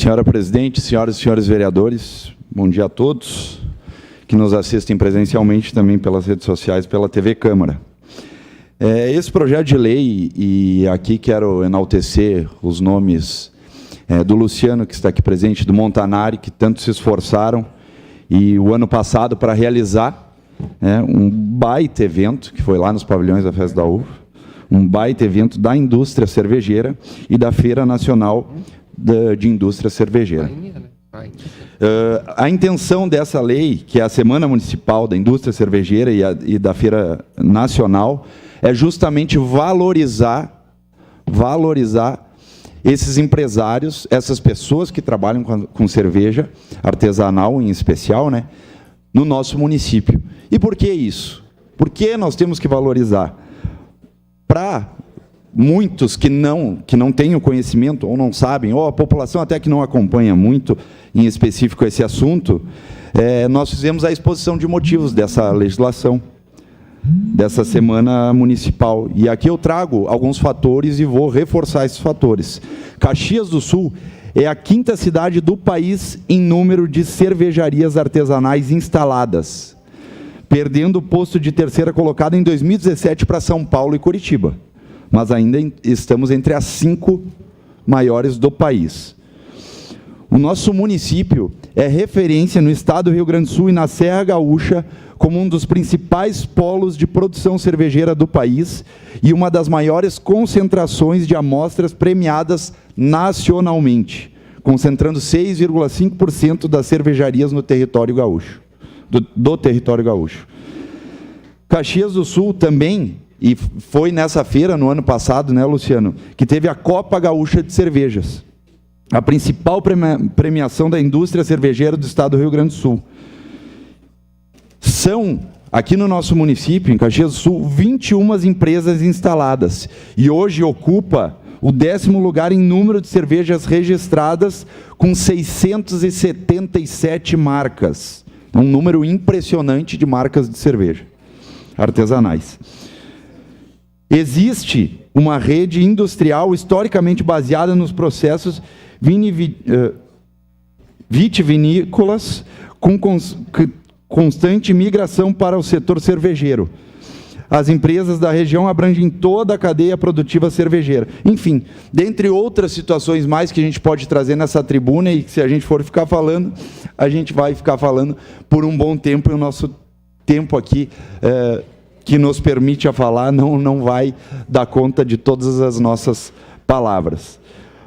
Senhora Presidente, senhoras e senhores vereadores, bom dia a todos que nos assistem presencialmente também pelas redes sociais, pela TV Câmara. Esse projeto de lei, e aqui quero enaltecer os nomes do Luciano, que está aqui presente, do Montanari, que tanto se esforçaram, e o ano passado para realizar um baita evento, que foi lá nos pavilhões da Festa da Uva, um baita evento da indústria cervejeira e da Feira Nacional de Indústria Cervejeira. A intenção dessa lei, que é a Semana Municipal da Indústria Cervejeira e da Feira Nacional, é justamente valorizar esses empresários, essas pessoas que trabalham com cerveja artesanal, em especial, no nosso município. E por que isso? Por que nós temos que valorizar? Para muitos que não têm o conhecimento, ou não sabem, ou a população até que não acompanha muito, em específico, esse assunto, nós fizemos a exposição de motivos dessa legislação, dessa Semana Municipal. E aqui eu trago alguns fatores e vou reforçar esses fatores. Caxias do Sul é a 5ª cidade do país em número de cervejarias artesanais instaladas, perdendo o posto de 3ª colocada em 2017 para São Paulo e Curitiba. Mas ainda estamos entre as 5 maiores do país. O nosso município é referência no estado do Rio Grande do Sul e na Serra Gaúcha como um dos principais polos de produção cervejeira do país e uma das maiores concentrações de amostras premiadas nacionalmente, concentrando 6,5% das cervejarias no território gaúcho, do território gaúcho. Caxias do Sul também, e foi nessa feira, no ano passado, Luciano, que teve a Copa Gaúcha de Cervejas, a principal premiação da indústria cervejeira do estado do Rio Grande do Sul. São, aqui no nosso município, em Caxias do Sul, 21 empresas instaladas, e hoje ocupa o 10º lugar em número de cervejas registradas, com 677 marcas. Um número impressionante de marcas de cerveja artesanais. Existe uma rede industrial historicamente baseada nos processos vitivinícolas, com constante migração para o setor cervejeiro. As empresas da região abrangem toda a cadeia produtiva cervejeira. Enfim, dentre outras situações mais que a gente pode trazer nessa tribuna, e que se a gente for ficar falando, a gente vai ficar falando por um bom tempo, e o nosso tempo aqui que nos permite a falar não vai dar conta de todas as nossas palavras.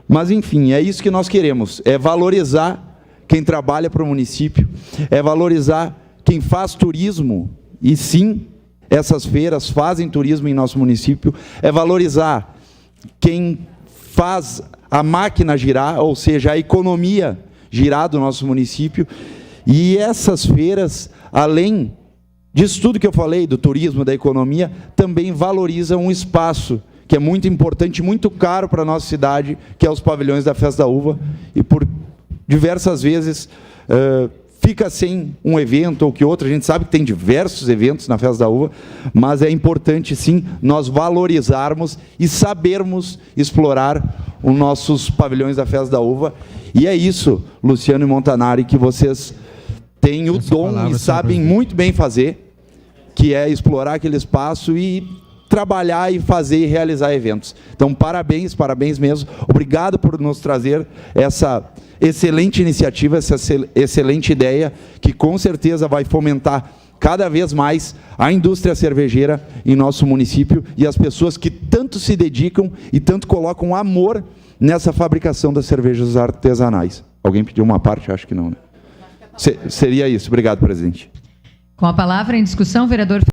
Mas, enfim, é isso que nós queremos, é valorizar quem trabalha para o município, é valorizar quem faz turismo, e sim, essas feiras fazem turismo em nosso município, é valorizar quem faz a máquina girar, ou seja, a economia girar do nosso município, e essas feiras, além disso tudo que eu falei, do turismo, da economia, também valorizam um espaço que é muito importante, muito caro para a nossa cidade, que é os pavilhões da Festa da Uva, e por diversas vezes fica sem um evento ou que outro. A gente sabe que tem diversos eventos na Festa da Uva, mas é importante, sim, nós valorizarmos e sabermos explorar os nossos pavilhões da Festa da Uva. E é isso, Luciano e Montanari, que vocês têm o dom e sabem muito bem fazer, que é explorar aquele espaço e trabalhar e fazer e realizar eventos. Então, parabéns mesmo. Obrigado por nos trazer essa excelente iniciativa, essa excelente ideia, que com certeza vai fomentar cada vez mais a indústria cervejeira em nosso município e as pessoas que tanto se dedicam e tanto colocam amor nessa fabricação das cervejas artesanais. Alguém pediu uma parte? Acho que não, Seria isso. Obrigado, presidente. Com a palavra em discussão, vereador